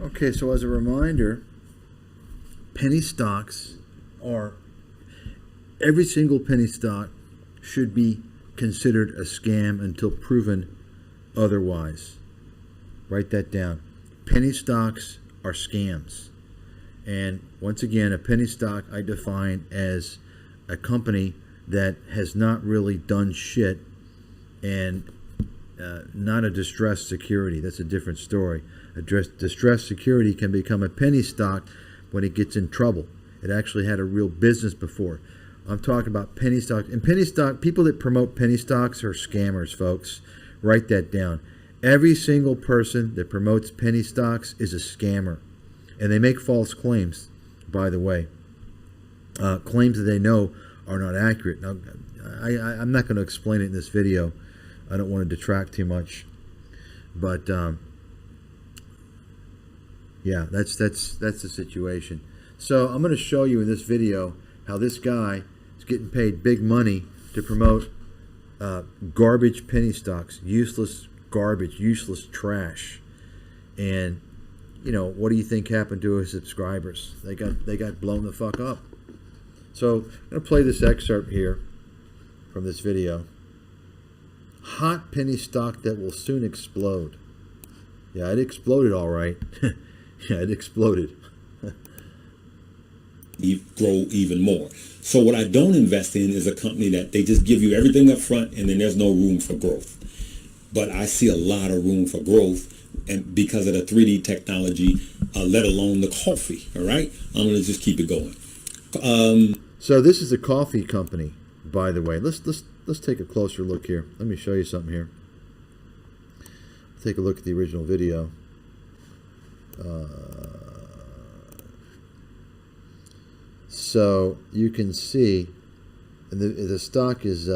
Okay, so as a reminder, penny stocks are, every single penny stock should be considered a scam until proven otherwise. Write that down. Penny stocks are scams. And once again, a penny stock I define as a company that has not really done shit and not a distressed security. That's a different story. A distressed security can become a penny stock when it gets in trouble. It actually had a real business before. I'm talking about penny stocks. And penny stock, people that promote penny stocks are scammers, folks. Write that down. Every single person that promotes penny stocks is a scammer. And they make false claims, by the way. Claims that they know are not accurate. Now, I'm not going to explain it in this video. I don't want to detract too much. But, yeah, that's the situation. So I'm going to show you in this video how this guy is getting paid big money to promote garbage penny stocks, useless garbage, useless trash. And, you know, what do you think happened to his subscribers? They got blown the fuck up. So I'm going to play this excerpt here from this video. Hot penny stock that will soon explode. Yeah, it exploded all right. Yeah, it exploded. Grow even more. So what I don't invest in is a company that they just give you everything up front and then there's no room for growth. But I see a lot of room for growth, and because of the 3D technology, let alone the coffee. All right, I'm gonna just keep it going. So this is a coffee company, by the way. Let's take a closer look here. Let me show you something here. Take a look at the original video. So you can see the stock is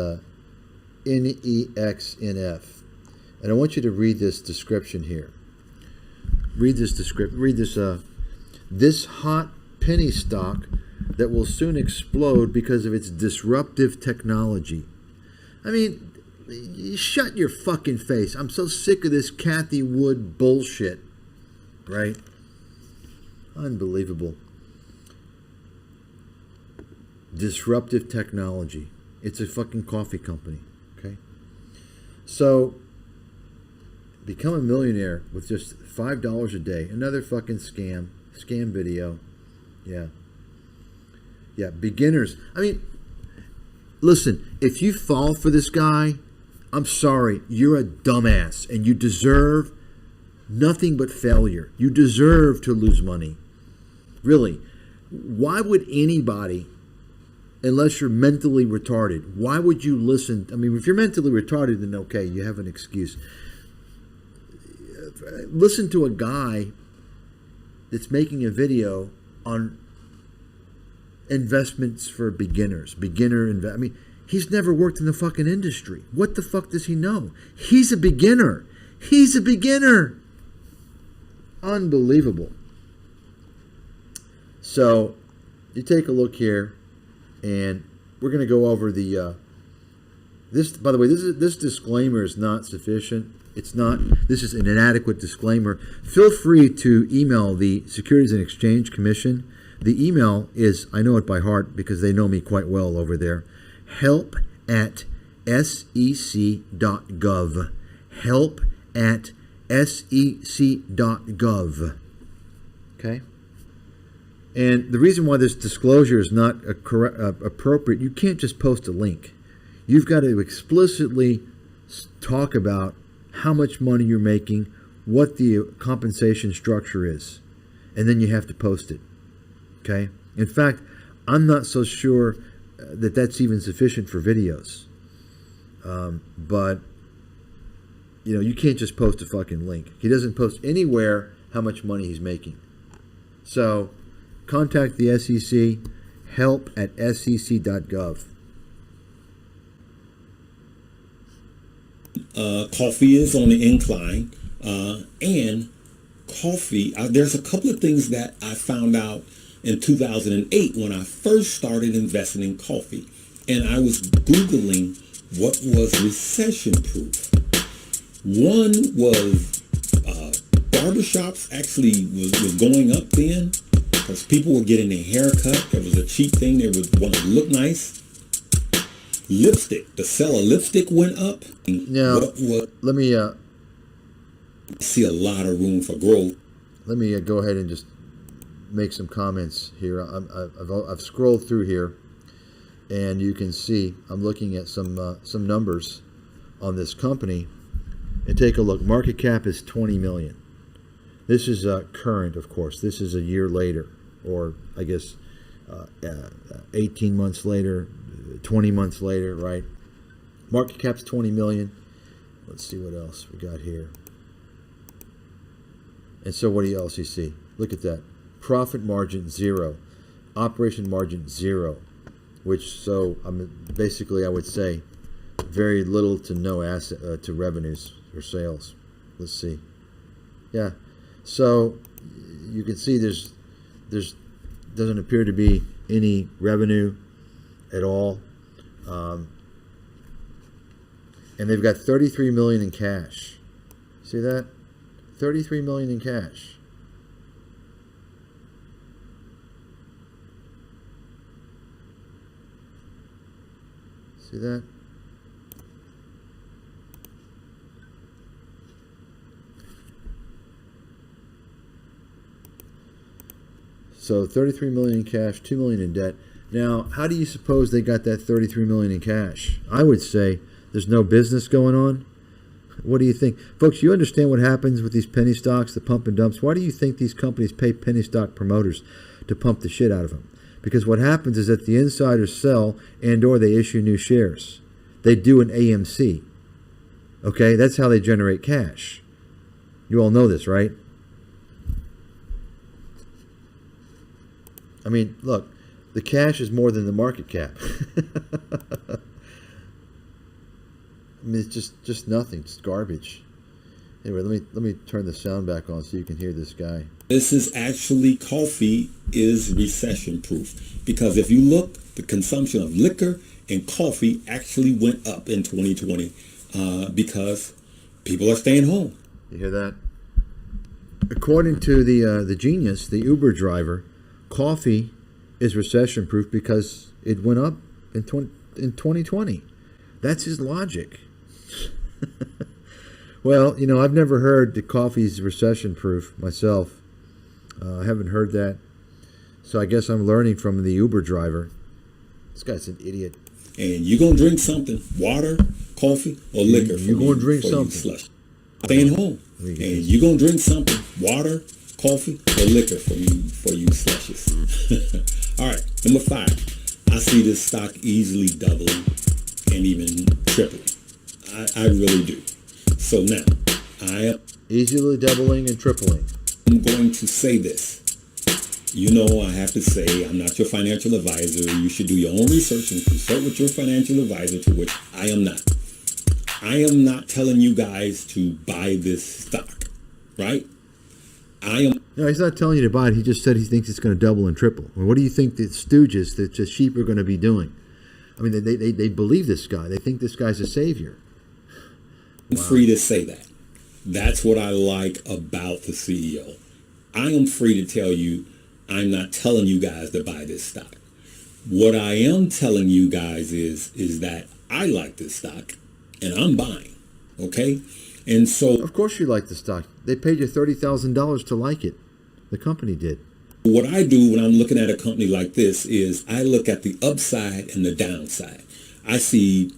NEXNF. And I want you to read this description here. Read this description. Read this. This hot penny stock that will soon explode because of its disruptive technology. I mean, shut your fucking face. I'm so sick of this Cathy Wood bullshit. Right? Unbelievable. Disruptive technology. It's a fucking coffee company. Okay? So, become a millionaire with just $5 a day. Another fucking scam video. Yeah, beginners. I mean, listen, if you fall for this guy, I'm sorry, you're a dumbass and you deserve nothing but failure. You deserve to lose money. Really. Why would anybody, unless you're mentally retarded, why would you listen? I mean, if you're mentally retarded, then okay, you have an excuse. Listen to a guy that's making a video on investments for beginners. I mean, he's never worked in the fucking industry. What the fuck does he know? He's a beginner. He's a beginner. Unbelievable. So, you take a look here, and we're going to go over the this. By the way, this disclaimer is not sufficient. It's not. This is an inadequate disclaimer. Feel free to email the Securities and Exchange Commission. The email is, I know it by heart because they know me quite well over there, help@sec.gov. help@sec.gov. Okay? And the reason why this disclosure is not appropriate, you can't just post a link. You've got to explicitly talk about how much money you're making, what the compensation structure is, and then you have to post it. Okay? In fact, I'm not so sure that that's even sufficient for videos. But, you know, you can't just post a fucking link. He doesn't post anywhere how much money he's making. So, contact the SEC, help@sec.gov. Coffee is on the incline, and coffee, there's a couple of things that I found out in 2008 when I first started investing in coffee, and I was Googling what was recession proof. One was barbershops actually was going up then because people were getting their hair cut. It was a cheap thing. They would want to look nice. Lipstick. The sell of lipstick went up. Now, let me see a lot of room for growth. let me go ahead and just make some comments here. I've scrolled through here, and you can see I'm looking at some numbers on this company. And take a look. Market cap is 20 million. This is current, of course. This is a year later, or I guess 18 months later, 20 months later, right? Market cap's 20 million. Let's see what else we got here. And so what else you see? Look at that. Profit margin 0. Operation margin 0. Which, so basically I would say very little to no asset to revenues or sales. Let's see. Yeah. So you can see there's doesn't appear to be any revenue at all. And they've got 33 million in cash. See that? 33 million in cash. See that? So 33 million in cash, 2 million in debt. Now, how do you suppose they got that 33 million in cash? I would say there's no business going on. What do you think? Folks, you understand what happens with these penny stocks, the pump and dumps? Why do you think these companies pay penny stock promoters to pump the shit out of them? Because what happens is that the insiders sell and or they issue new shares. They do an AMC. Okay, that's how they generate cash. You all know this, right? I mean, look, the cash is more than the market cap. I mean, it's just nothing. It's garbage. Anyway, let me turn the sound back on so you can hear this guy. This is actually, coffee is recession proof, because if you look, the consumption of liquor and coffee actually went up in 2020 because people are staying home. You hear that? According to the genius, the Uber driver, coffee is recession proof because it went up in 2020. That's his logic. Well, you know, I've never heard that coffee's recession proof myself. I haven't heard that. So I guess I'm learning from the Uber driver. This guy's an idiot. And you're going to drink something, water, coffee, or liquor. You're going to drink something. Slush. Staying home. And you're going to drink something, water, coffee, or liquor for you slushes. All right, number 5. I see this stock easily doubling and even tripling. I really do. So now, I am easily doubling and tripling. I'm going to say this. You know, I have to say, I'm not your financial advisor. You should do your own research and consult with your financial advisor, to which I am not. I am not telling you guys to buy this stock, right? No, he's not telling you to buy it. He just said he thinks it's going to double and triple. Well, what do you think the stooges, the sheep, are going to be doing? I mean, they believe this guy. They think this guy's a savior. I'm free to say that. That's what I like about the CEO. I am free to tell you, I'm not telling you guys to buy this stock. What I am telling you guys is that I like this stock and I'm buying. Okay? And so, of course you like the stock. They paid you $30,000 to like it. The company did. What I do when I'm looking at a company like this is I look at the upside and the downside. I see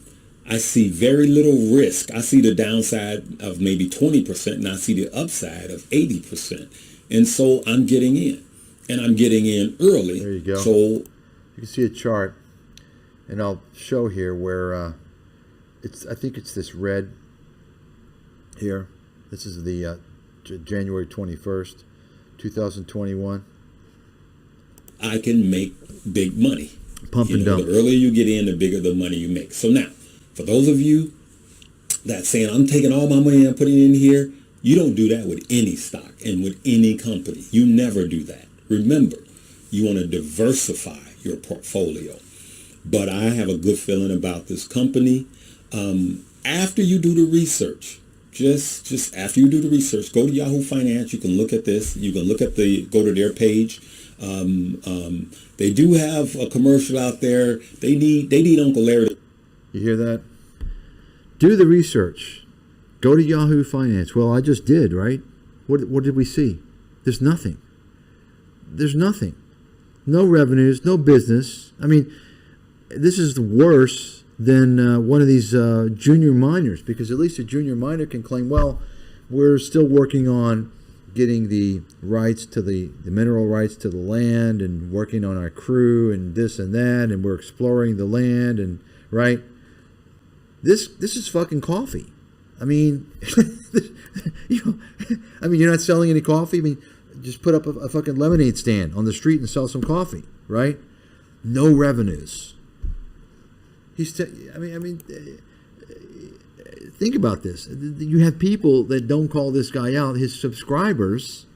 very little risk. I see the downside of maybe 20%, and I see the upside of 80%. And so I'm getting in. And I'm getting in early. There you go. So you can see a chart, and I'll show here where I think it's this red here. This is the January 21st, 2021. I can make big money. Pump and dump. The earlier you get in, the bigger the money you make. So now, for those of you that saying, I'm taking all my money and putting it in here, you don't do that with any stock and with any company. You never do that. Remember, you want to diversify your portfolio. But I have a good feeling about this company. After you do the research, just after you do the research, go to Yahoo Finance. You can look at this. You can look at go to their page. They do have a commercial out there. They need Uncle Larry. You hear that? Do the research. Go to Yahoo Finance. Well, I just did, right? What did we see? There's nothing. There's nothing. No revenues, no business. I mean, this is worse than one of these junior miners, because at least a junior miner can claim, well, we're still working on getting the rights to the mineral rights to the land and working on our crew and this and that, and we're exploring the land, and right. This is fucking coffee. I mean, you're not selling any coffee. I mean, just put up a fucking lemonade stand on the street and sell some coffee, right? No revenues. Think about this. You have people that don't call this guy out. His subscribers.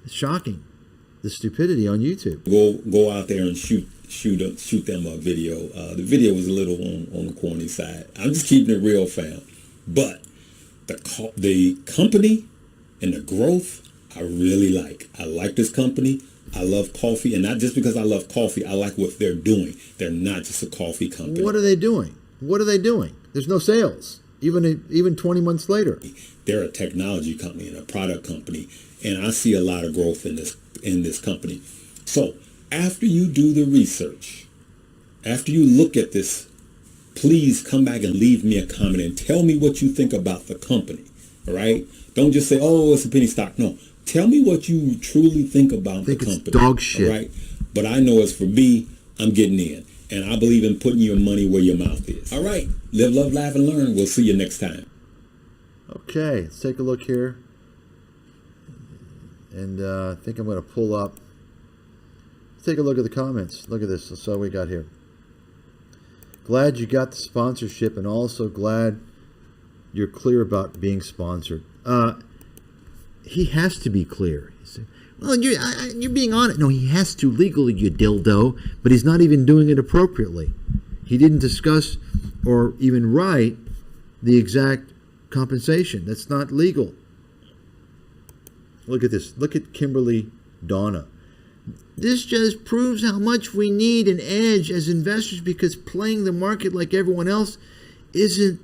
It's shocking, the stupidity on YouTube. Go out there and shoot them a video. The video was a little on the corny side. I'm just keeping it real, fam. But the company and the growth, I really like. I like this company. I love coffee, and not just because I love coffee. I like what they're doing. They're not just a coffee company. What are they doing? There's no sales, even 20 months later. They're a technology company and a product company, and I see a lot of growth in this company. So after you do the research, after you look at this, please come back and leave me a comment and tell me what you think about the company. All right? Don't just say, "Oh, it's a penny stock." No. Tell me what you truly think about the company. It's dog shit. Right? But I know as for me, I'm getting in. And I believe in putting your money where your mouth is. All right. Live, love, laugh, and learn. We'll see you next time. Okay. Let's take a look here. And I think I'm going to pull up. Let's take a look at the comments. Look at this. That's all we got here. Glad you got the sponsorship, and also glad you're clear about being sponsored. He has to be clear. Well, you're being honest. No, he has to legally, you dildo, but he's not even doing it appropriately. He didn't discuss or even write the exact compensation. That's not legal. Look at this. Look at Kimberly Donna. This just proves how much we need an edge as investors, because playing the market like everyone else isn't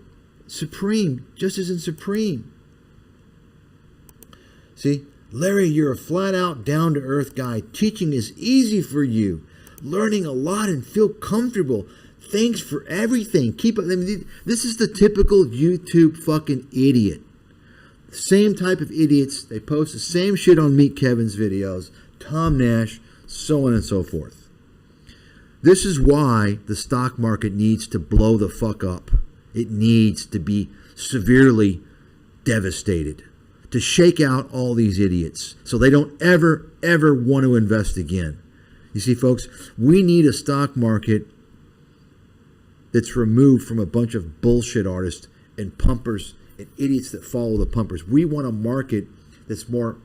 supreme, just isn't supreme. See, Larry, you're a flat-out, down-to-earth guy. Teaching is easy for you. Learning a lot and feel comfortable. Thanks for everything. Keep it. I mean, this is the typical YouTube fucking idiot. Same type of idiots. They post the same shit on Meet Kevin's videos, Tom Nash, so on and so forth. This is why the stock market needs to blow the fuck up. It needs to be severely devastated, to shake out all these idiots so they don't ever want to invest again. You see, folks, we need a stock market that's removed from a bunch of bullshit artists and pumpers and idiots that follow the pumpers. We want a market that's more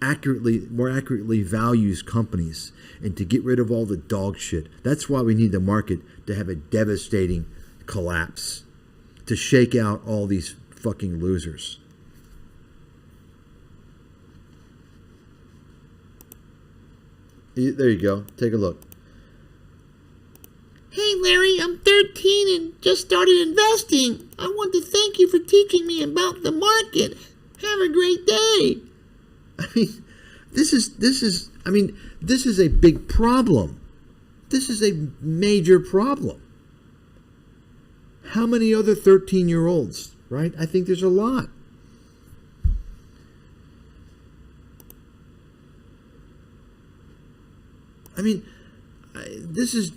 accurately values companies, and to get rid of all the dog shit. That's why we need the market to have a devastating collapse, to shake out all these fucking losers. There you go. Take a look. Hey Larry, I'm 13 and just started investing. I want to thank you for teaching me about the market. Have a great day. I mean, this is a big problem. This is a major problem. How many other 13-year-olds, right? I think there's a lot. I mean, this is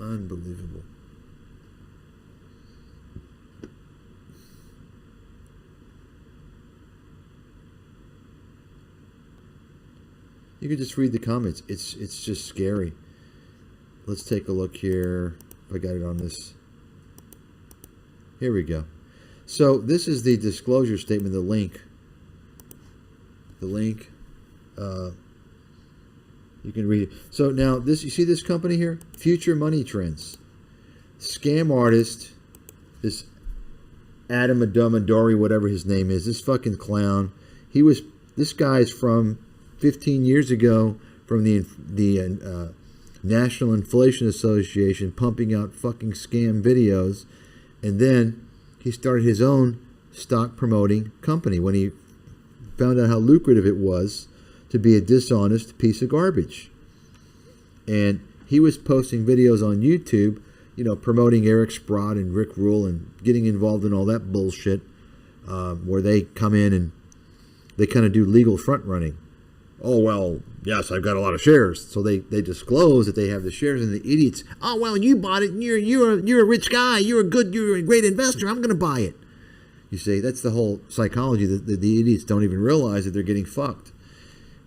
unbelievable. You can just read the comments. It's just scary. Let's take a look here. I got it on this. Here we go. So this is the disclosure statement, the link. You can read it. So now this, you see this company here? Future Money Trends. Scam artist, this Adam Adamandori, whatever his name is, this fucking clown. This guy's from 15 years ago from the National Inflation Association pumping out fucking scam videos. And then he started his own stock promoting company when he found out how lucrative it was to be a dishonest piece of garbage. And he was posting videos on YouTube, promoting Eric Sprott and Rick Rule and getting involved in all that bullshit, where they come in and they kind of do legal front running. Oh, well, yes, I've got a lot of shares. So they disclose that they have the shares, and the idiots, oh, well, you bought it, and you're a rich guy, you're a great investor, I'm going to buy it. You see, that's the whole psychology that the idiots don't even realize that they're getting fucked.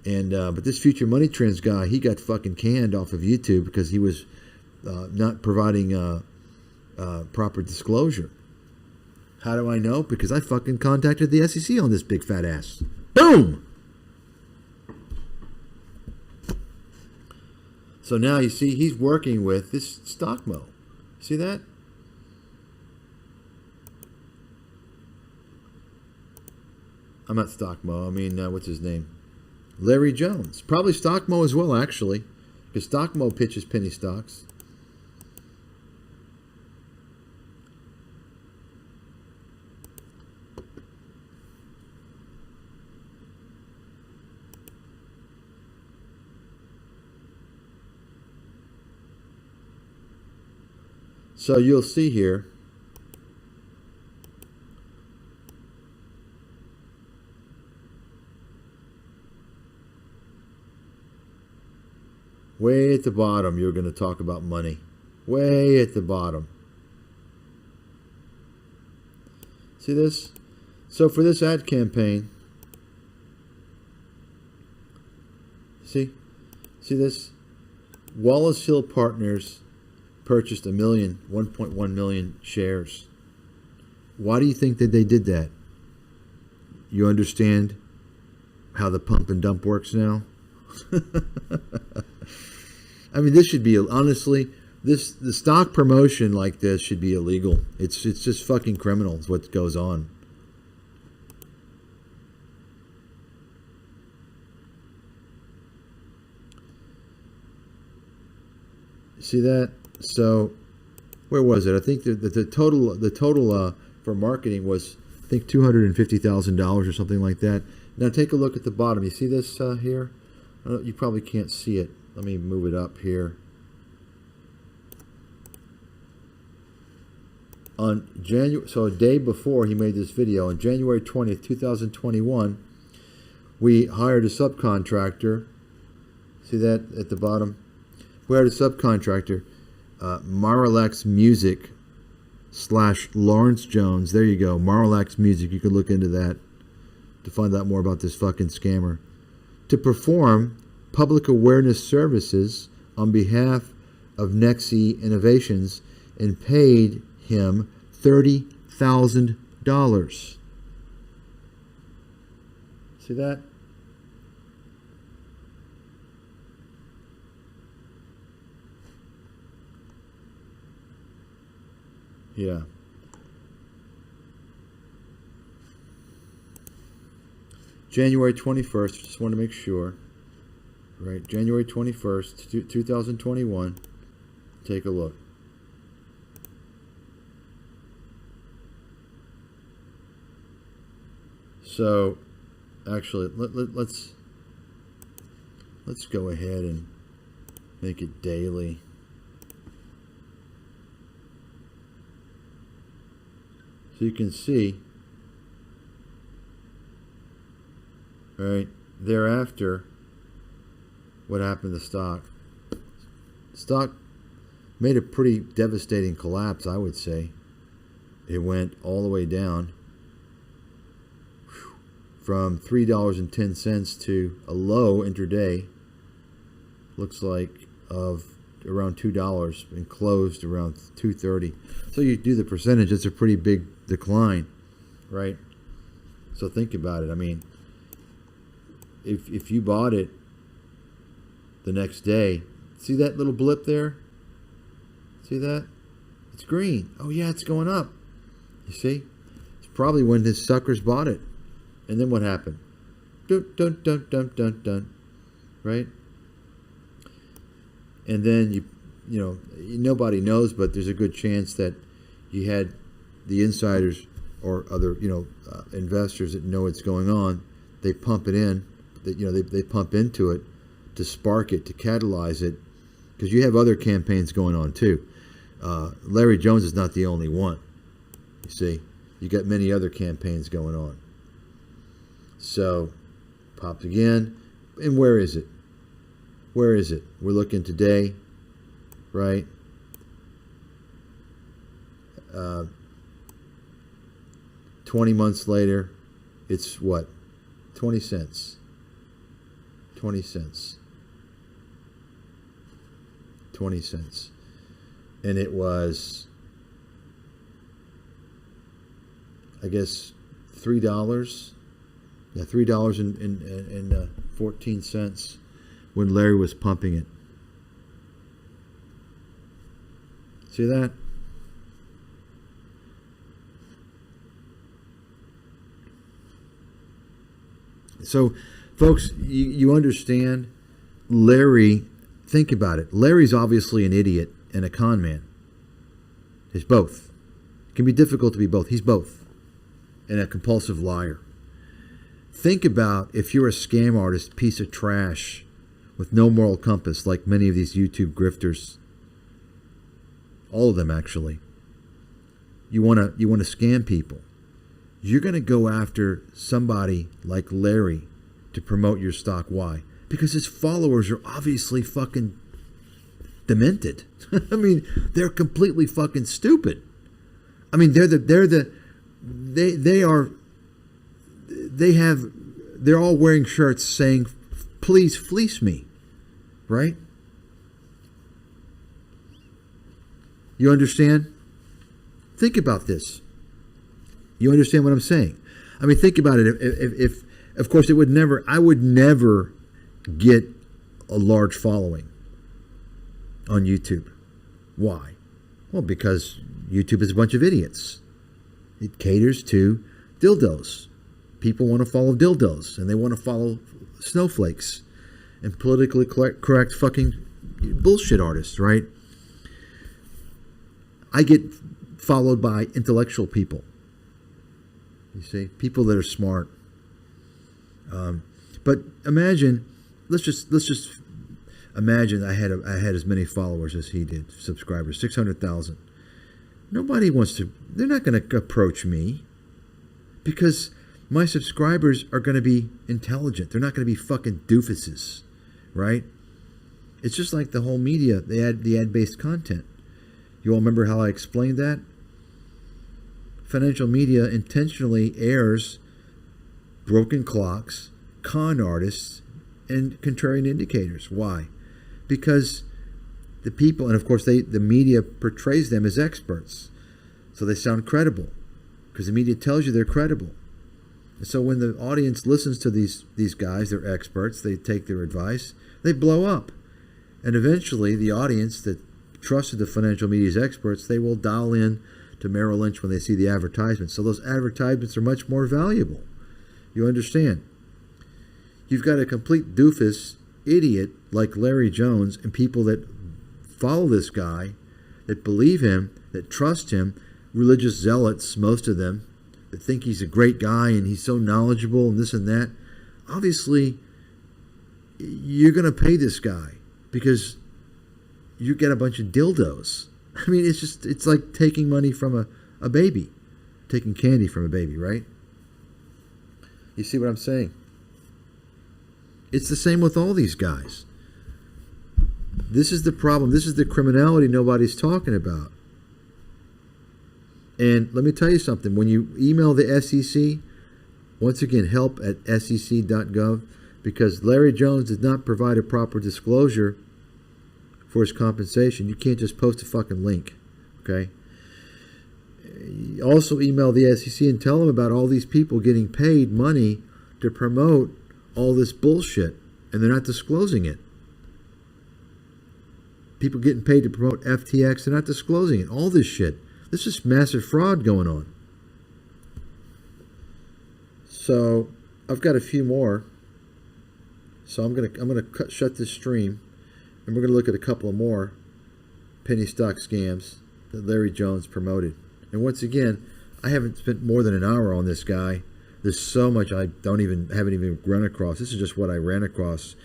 And but this Future Money Trends guy, he got fucking canned off of YouTube because he was not providing proper disclosure. How do I know? Because I fucking contacted the SEC on this big fat ass. Boom! So now you see he's working with this Stockmo. See that? I'm not Stockmo. I mean, what's his name? Larry Jones. Probably Stockmo as well, actually. Because Stockmo pitches penny stocks. So you'll see here, way at the bottom, you're going to talk about money. Way at the bottom. See this? So for this ad campaign, see this? Wallace Hill Partners purchased 1.1 million shares. Why do you think that they did that? You understand how the pump and dump works now? I mean, this should be, honestly, the stock promotion like this should be illegal. It's just fucking criminal is what goes on. See that? So, where was it? I think the total for marketing was, I think, $250,000 or something like that. Now take a look at the bottom. You see this here? You probably can't see it. Let me move it up here. So a day before he made this video, on January 20th, 2021, we hired a subcontractor. See that at the bottom? We hired a subcontractor. Marilex Music / Lawrence Jones. There you go. Marilex Music. You could look into that to find out more about this fucking scammer. To perform public awareness services on behalf of Nexi Innovations and paid him $30,000. See that? Yeah. January 21st, just want to make sure. Right, January 21st, 2021. Take a look. So, actually, let's go ahead and make it daily. So you can see, right, thereafter, what happened to the stock. Stock made a pretty devastating collapse, I would say. It went all the way down from $3.10 to a low intraday, looks like, of around $2 and closed around $2.30. So you do the percentage, it's a pretty big decline, right? So think about it. I mean, if you bought it the next day, see that little blip there? See that? It's green. Oh yeah, it's going up. You see? Probably when his suckers bought it. And then what happened? Dun, dun, dun, dun, dun, dun. Right? And then nobody knows, but there's a good chance that you had the insiders or other, investors that know what's going on. They pump it in. They pump into it to spark it, to catalyze it, because you have other campaigns going on too. Larry Jones is not the only one. You see, you got many other campaigns going on. So, popped again, and where is it? Where is it? We're looking today, right? 20 months later, it's what? 20 cents. 20 cents. 20 cents. And it was, I guess, $3. Yeah, $3.14 when Larry was pumping it. See that? So, folks, you understand Larry. Think about it. Larry's obviously an idiot and a con man. He's both. It can be difficult to be both. He's both. And a compulsive liar. Think about if you're a scam artist, piece of trash, with no moral compass, like many of these YouTube grifters. All of them, actually. You want to scam people. You're going to go after somebody like Larry to promote your stock. Why? Because his followers are obviously fucking demented. I mean, they're completely fucking stupid. I mean, they're all wearing shirts saying, "Please fleece me," right? You understand? Think about this. You understand what I'm saying? I mean, think about it. If of course, I would never get a large following on YouTube. Why? Well, because YouTube is a bunch of idiots. It caters to dildos. People want to follow dildos, and they want to follow snowflakes and politically correct fucking bullshit artists, right? I get followed by intellectual people. You see, people that are smart. But imagine, let's just imagine I had as many followers as he did, subscribers, 600,000. Nobody wants to. They're not going to approach me because my subscribers are going to be intelligent. They're not going to be fucking doofuses, right? It's just like the whole media, the ad-based content. You all remember how I explained that? Financial media intentionally airs broken clocks, con artists, and contrarian indicators. Why? Because the people, and of course the media portrays them as experts. So they sound credible because the media tells you they're credible. And so when the audience listens to these guys, they're experts, they take their advice, they blow up. And eventually the audience that trusted the financial media's experts, they will dial in to Merrill Lynch when they see the advertisements. So those advertisements are much more valuable. You understand? You've got a complete doofus idiot like Larry Jones and people that follow this guy, that believe him, that trust him, religious zealots, most of them, that think he's a great guy and he's so knowledgeable and this and that. Obviously, you're going to pay this guy because you get a bunch of dildos. I mean, it's like taking money from a baby, taking candy from a baby, right? You see what I'm saying? It's the same with all these guys. This is the problem. This is the criminality nobody's talking about. And let me tell you something. When you email the SEC, once again, help@sec.gov, because Larry Jones did not provide a proper disclosure for his compensation. You can't just post a fucking link, okay? Also email the SEC and tell them about all these people getting paid money to promote all this bullshit, and they're not disclosing it. People getting paid to promote FTX, they're not disclosing it. All this shit. This is massive fraud going on. So I've got a few more. So I'm gonna shut this stream, and we're gonna look at a couple of more penny stock scams that Larry Jones promoted. And once again, I haven't spent more than an hour on this guy. There's so much I haven't even run across. This is just what I ran across.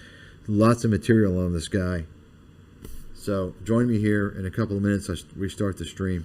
Lots of material on this guy. So join me here in a couple of minutes. I restart the stream.